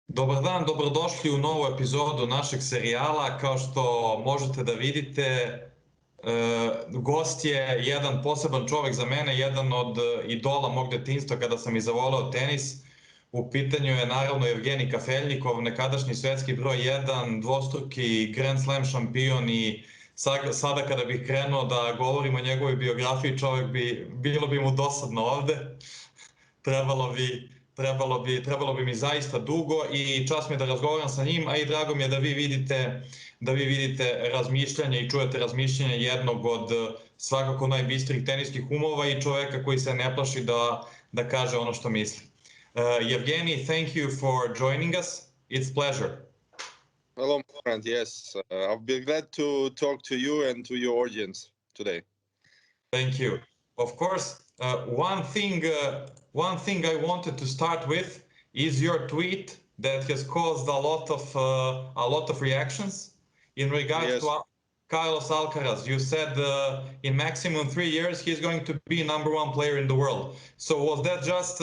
Dobar dan, dobrodošli u novu epizodu našeg serijala. Kao što možete da vidite, gost je jedan poseban čovek za mene, jedan od idola mog detinjstva kada sam i zavoleo tenis. U pitanju je naravno Jevgenij Kafeljnikov, nekadašnji svetski broj 1, dvostruki grend slem šampion i sada kada bih krenuo da govorim o njegovoj biografiji, bilo bi mu dosadno ovde. Trebalo bi mi zaista dugo i čast mi je da razgovaram sa njim, a i drago mi je da vi vidite razmišljanje i čujete razmišljanje jednog od svakako najbistrijih teniskih umova i čoveka koji se ne plaši da kaže ono što misli. Jevgenij, thank you for joining us. It's pleasure. Hello, my friend. Yes, I'll be glad to talk to you and to your audience today. Thank you. Of course, one thing I wanted to start with is your tweet that has caused a lot of reactions in regards to Carlos Alcaraz. You said in maximum 3 years he's going to be #1 player in the world. So was that just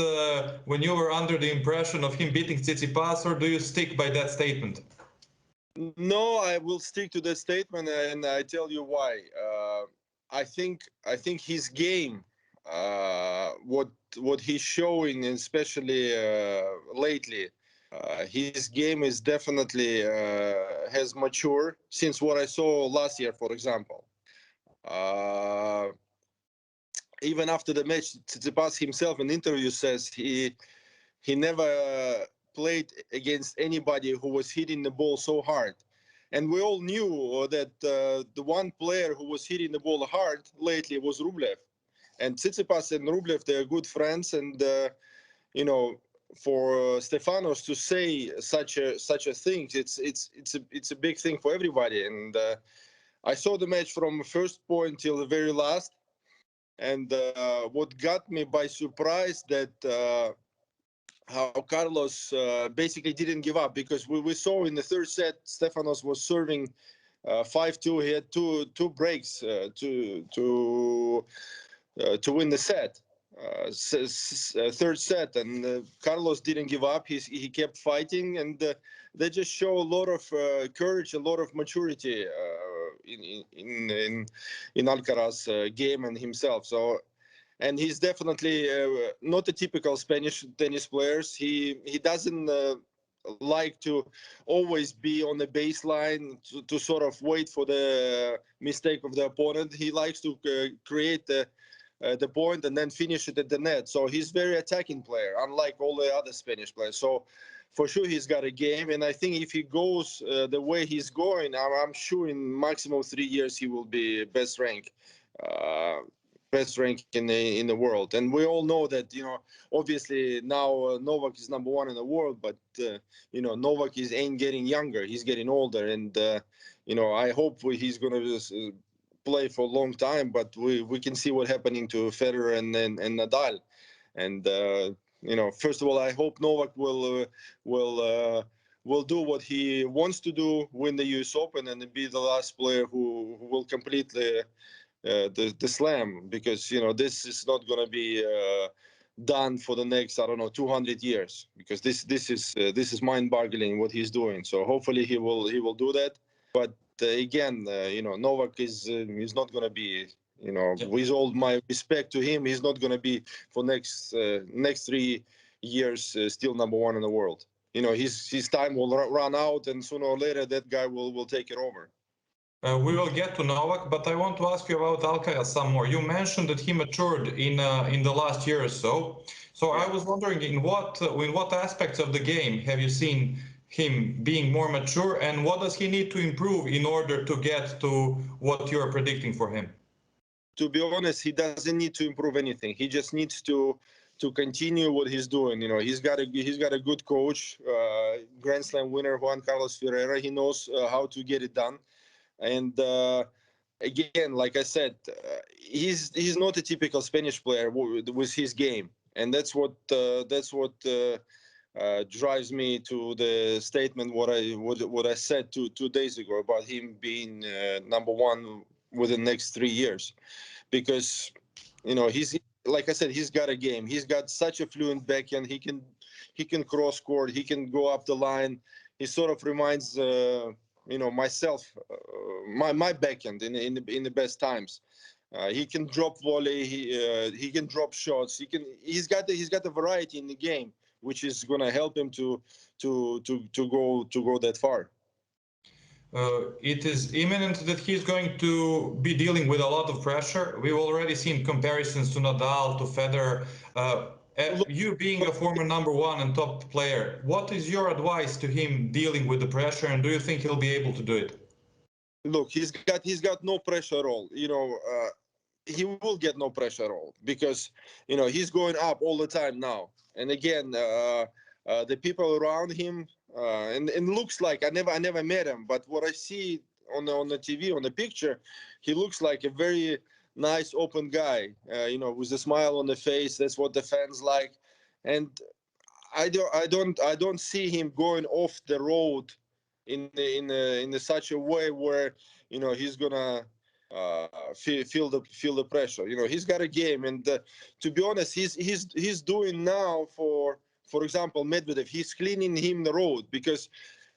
when you were under the impression of him beating Cicipas, or do you stick by that statement? No, I will stick to that statement, and I tell you why. I think his game, what he's showing, especially lately, his game is definitely has matured since what I saw last year, for example. Even after the match, Tsitsipas himself in interview says he never played against anybody who was hitting the ball so hard. And we all knew that the one player who was hitting the ball hard lately was Rublev. And Tsitsipas and Rublev, they're good friends. And, for Stefanos to say such a thing, it's a big thing for everybody. And I saw the match from first point till the very last. And what got me by surprise that how Carlos basically didn't give up, because we saw in the third set Stefanos was serving 5-2. He had two breaks to win the set, third set, and Carlos didn't give up. He kept fighting, and they just show a lot of courage, a lot of maturity in Alcaraz game and himself. So. And he's definitely not a typical Spanish tennis player. He doesn't like to always be on the baseline to sort of wait for the mistake of the opponent. He likes to create the point and then finish it at the net. So he's very attacking player, unlike all the other Spanish players. So for sure he's got a game. And I think if he goes the way he's going, I'm sure in maximum 3 years he will be best rank in the world. And we all know that, obviously now Novak is #1 in the world, but Novak ain't getting younger, he's getting older. And I hope he's going to play for a long time, but we can see what happening to Federer and Nadal. And first of all, I hope Novak will do what he wants to do, win the US Open, and be the last player who will complete the slam, because this is not going to be done for the next 200 years, because this is mind-boggling what he's doing. So hopefully he will do that. But again, Novak is not going to be, with all my respect to him, he's not going to be for next 3 years still #1 in the world. His time will run out, and sooner or later that guy will take it over. We will get to Novak, but I want to ask you about Alcaraz some more. You mentioned that he matured in the last year or so. So yeah. I was wondering, in what aspects of the game have you seen him being more mature, and what does he need to improve in order to get to what you are predicting for him? To be honest, he doesn't need to improve anything. He just needs to continue what he's doing. He's got a good coach, Grand Slam winner Juan Carlos Ferreira. He knows how to get it done. And again, like I said, he's not a typical Spanish player with his game, and that's what drives me to the statement what I said 2 days ago about him being #1 within the next 3 years, because he's, like I said, he's got a game. He's got such a fluent backhand. he can cross court, he can go up the line. He sort of reminds myself, my backhand in the best times. He can drop volley. He can drop shots. He's got a variety in the game, which is going to help him to go that far. It is imminent that he's going to be dealing with a lot of pressure. We've already seen comparisons to Nadal, to Federer. You being a former #1 and top player, what is your advice to him dealing with the pressure, and do you think he'll be able to do it? Look, he's got no pressure at all. He will get no pressure at all because he's going up all the time now. And again, the people around him, and looks like I never met him, but what I see on the TV, on the picture, he looks like a very nice, open guy. With a smile on the face. That's what the fans like, and I don't see him going off the road in such a way where he's gonna feel the pressure. He's got a game, and to be honest, he's doing now for example Medvedev. He's cleaning him the road because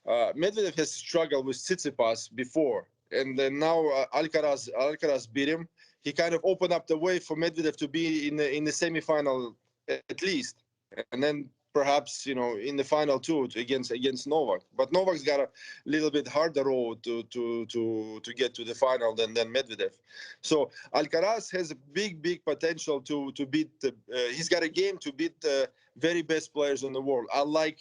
Medvedev has struggled with Tsitsipas before, and then now Alcaraz beat him. He kind of opened up the way for Medvedev to be in the semifinal at least, and then perhaps in the final too against Novak. But Novak's got a little bit harder road to get to the final than Medvedev. So Alcaraz has a big potential to beat. He's got a game to beat the very best players in the world, unlike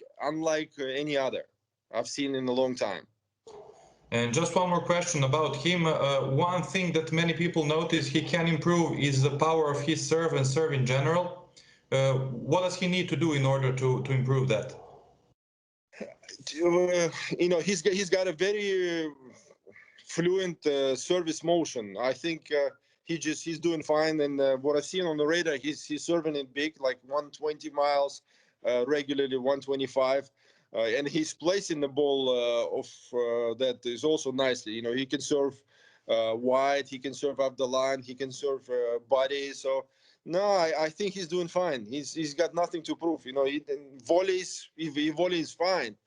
any other I've seen in a long time. And just one more question about him. One thing that many people notice he can improve is the power of his serve and serve in general. What does he need to do in order to improve that? He's got a very fluent service motion. I think he's doing fine. And what I've seen on the radar, he's serving it big, like 120 miles regularly, 125. And he's placing the ball that is also nicely. He can serve wide, he can serve up the line, he can serve body. So no, I think he's doing fine. He's got nothing to prove. He volleys fine.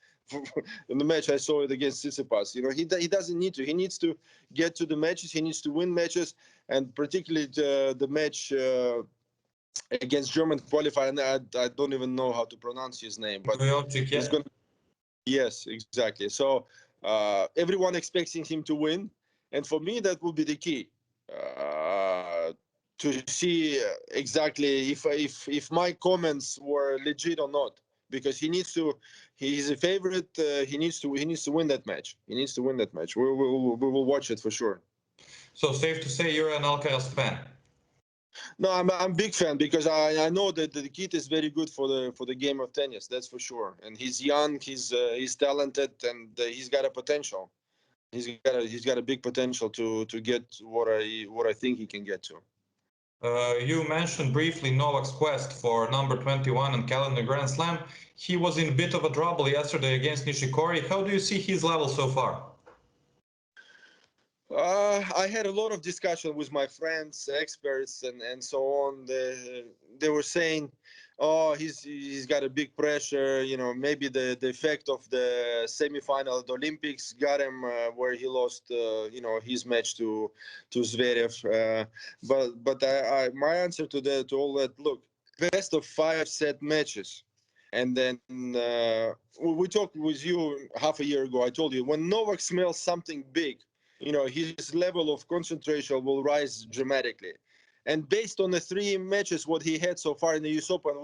In the match I saw it against Tsitsipas. He doesn't need to. He needs to get to the matches. He needs to win matches, and particularly the match against German qualifier. And I don't even know how to pronounce his name, but he's going. Yes, exactly. So everyone expecting him to win, and for me that would be the key. To see exactly if my comments were legit or not, because he's a favorite. He needs to win that match. He needs to win that match. We will watch it for sure. So safe to say you're an Alcaraz fan? No, I'm a big fan because I know that the kid is very good for the game of tennis. That's for sure. And he's young. He's talented, and he's got a potential. He's got a big potential to get what I think he can get to. You mentioned briefly Novak's quest for number 21 and calendar Grand Slam. He was in a bit of a trouble yesterday against Nishikori. How do you see his level so far? I had a lot of discussion with my friends, experts, and so on. They were saying, "Oh, he's got a big pressure. Maybe the effect of the semifinal at the Olympics got him where he lost, his match to Zverev." But my answer to all that, look, best of 5 set matches. And then we talked with you half a year ago. I told you when Novak smells something big, his level of concentration will rise dramatically. And based on the 3 matches what he had so far in the US Open,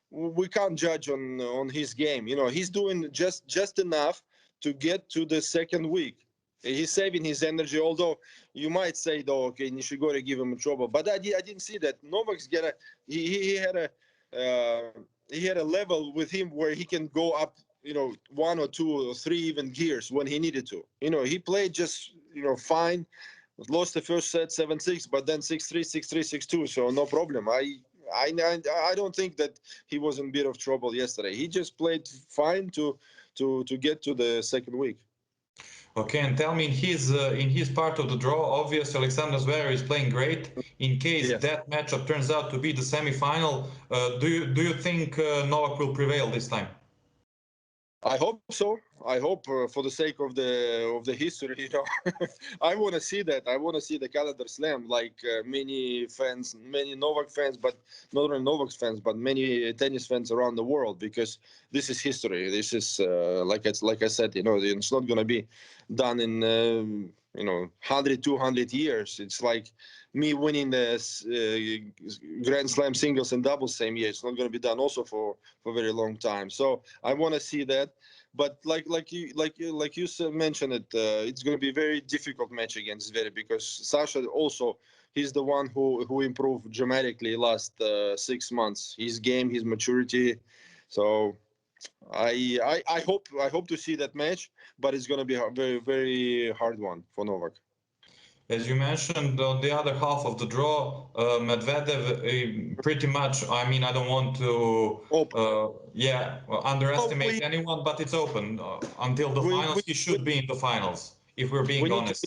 we can't judge on his game. He's doing just enough to get to the second week. He's saving his energy, although you might say, though, okay, Nishikori give him trouble. But I didn't see that. Novak's he had a level with him where he can go up 1 or 2 or 3 even gears when he needed to. He played just fine, lost the first set 7-6, but then 6-3, 6-3, 6-2, so no problem. I don't think that he was in a bit of trouble yesterday. He just played fine to get to the second week. Okay, and tell me, in his part of the draw, obviously Alexander Zverev is playing great. In case that matchup turns out to be the semi-final, do you think Novak will prevail this time? I hope so. I hope for the sake of the history, you know, I want to see that. I want to see the calendar slam, like many fans, many Novak fans, but not only Novak fans, but many tennis fans around the world, because this is history. This is like I said, you know, it's not going to be done in you know 100, 200 years. It's like me winning the Grand Slam singles and doubles same year. It's not going to be done also for a very long time. So I want to see that. But like you mentioned it, it's going to be a very difficult match against Zverev, because Sasha also, he's the one who improved dramatically last 6 months. His game, his maturity. So I hope to see that match, but it's going to be a very, very hard one for Novak. As you mentioned, on the other half of the draw, Medvedev, pretty much, I mean, I don't want to underestimate anyone, but it's open. Until the finals, he should be in the finals, if we're being honest.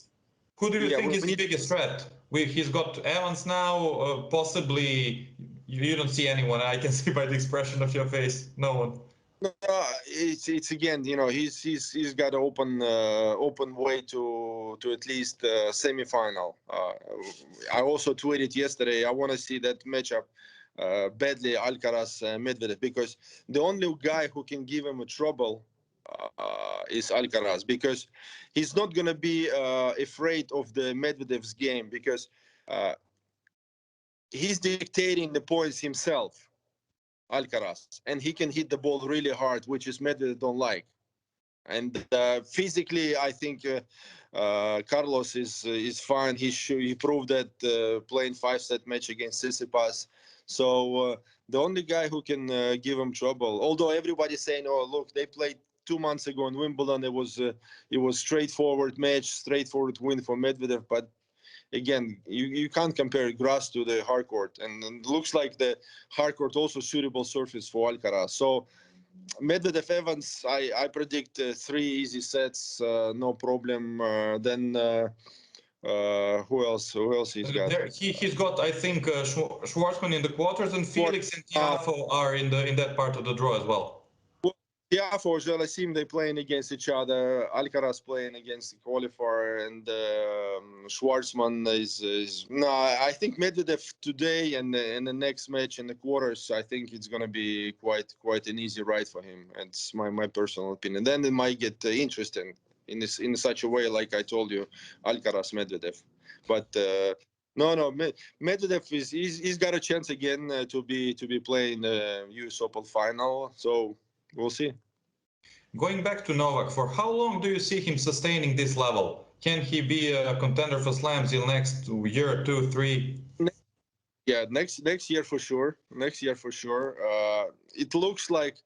Who do you think is the biggest threat? He's got Evans now, possibly, you don't see anyone, I can see by the expression of your face, no one. It's again, you know, he's got open way to at least semi-final. I also tweeted yesterday, I want to see that matchup badly, Alcaraz Medvedev, because the only guy who can give him a trouble is Alcaraz, because he's not going to be afraid of the Medvedev's game, because he's dictating the points himself, Alcaraz, and he can hit the ball really hard, which is Medvedev don't like. And physically, I think Carlos is fine. He proved that playing 5-set match against Tsitsipas. So the only guy who can give him trouble, although everybody's saying, "Oh, look, they played 2 months ago in Wimbledon. It was straightforward match, straightforward win for Medvedev." But again, you can't compare grass to the hard court, and it looks like the hard court also suitable surface for Alcaraz. So Medvedev Evans, I predict 3 easy sets, no problem. Then who else he's got? He's got, I think, Schwartzman in the quarters, and Felix and Tiafoe are in that part of the draw as well. Tiafoe, Gelasim, they playing against each other. Alcaraz playing against the qualifier, and Schwartzman is no. I think Medvedev today and the next match in the quarters, I think it's going to be quite an easy ride for him. It's my personal opinion. Then it might get interesting in such a way, like I told you, Alcaraz Medvedev. But no, Medvedev he's got a chance again to be playing the US Open final. So we'll see. Going back to Novak, for how long do you see him sustaining this level? Can he be a contender for slams in next year, 2, 3? Yeah, next year for sure. Next year for sure. It looks like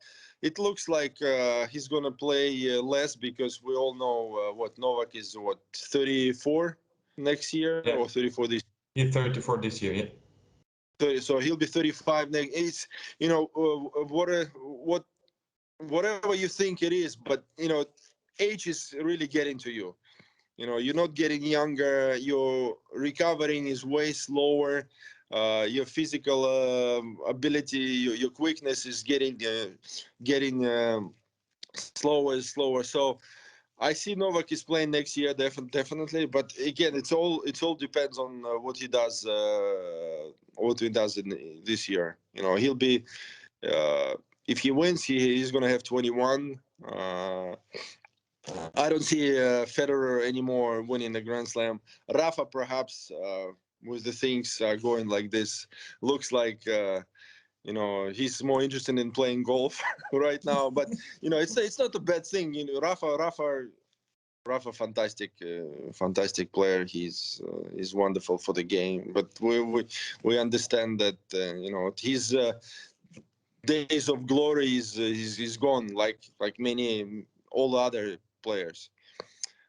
he's gonna play less, because we all know what Novak is. 34 next year, or 34 this year? He's 34 this year, yeah. So he'll be 35 next. It's, you know, whatever you think it is, but you know, age is really getting to you. You know, you're not getting younger. Your recovering is way slower. Your physical ability, your quickness is getting slower and slower. So I see Novak is playing next year, definitely. But again, it all depends on what he does in this year. You know, he'll be. If he wins, he's going to have 21. I don't see Federer anymore winning the Grand Slam. Rafa, perhaps, with the things going like this, looks like, you know, he's more interested in playing golf right now. But, you know, it's not a bad thing. You know, Rafa, fantastic player. He's wonderful for the game. But we understand that, you know, his days of glory is gone, like many all other players.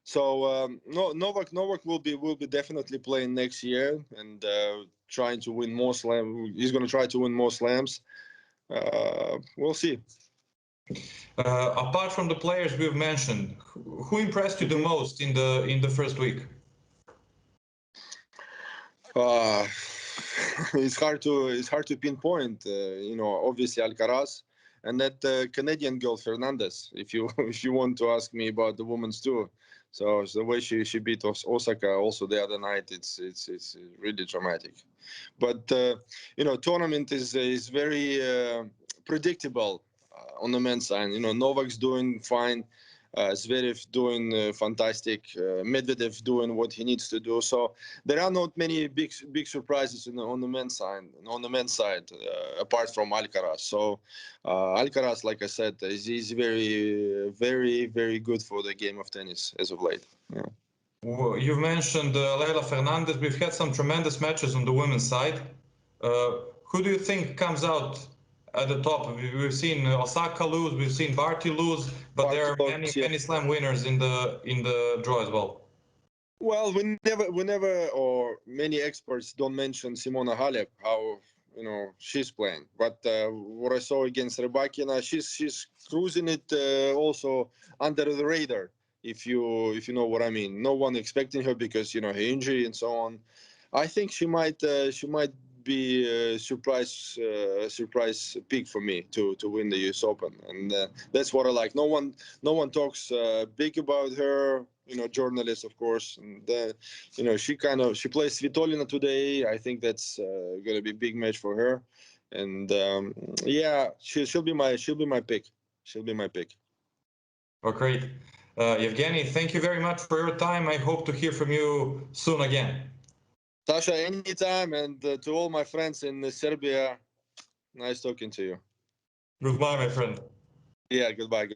So Novak will be definitely playing next year, and trying to win more slams. He's going to try to win more slams. We'll see. Apart from the players we've mentioned, who impressed you the most in the first week? It's hard to pinpoint. Obviously Alcaraz, and that Canadian girl Fernandez. If you want to ask me about the women's tour, so the way she beat Osaka also the other night, it's really dramatic. But tournament is very predictable on the men's side. Novak's doing fine. Zverev doing fantastic, Medvedev doing what he needs to do. So there are not many big surprises on the men's side, apart from Alcaraz. So Alcaraz, like I said, is very, very, very good for the game of tennis as of late. Yeah. Well, you've mentioned Leila Fernandez. We've had some tremendous matches on the women's side. Who do you think comes out at the top? We've seen Osaka lose, we've seen Barty lose, but there are many slam winners in the draw as well. Well, we never, or many experts don't mention Simona Halep, how she's playing. But what I saw against Rybakina, she's cruising it also under the radar. If you know what I mean, no one expecting her because her injury and so on. I think she might be a surprise pick for me to win the US Open, and that's what I like. No one talks big about her. Journalists, of course, and she plays Svitolina today. I think that's going to be a big match for her, and she'll be my pick. She'll be my pick. Oh, great. Yevgeny, thank you very much for your time. I hope to hear from you soon again. Sasha, anytime, and to all my friends in Serbia, nice talking to you. Goodbye, my friend. Yeah, goodbye.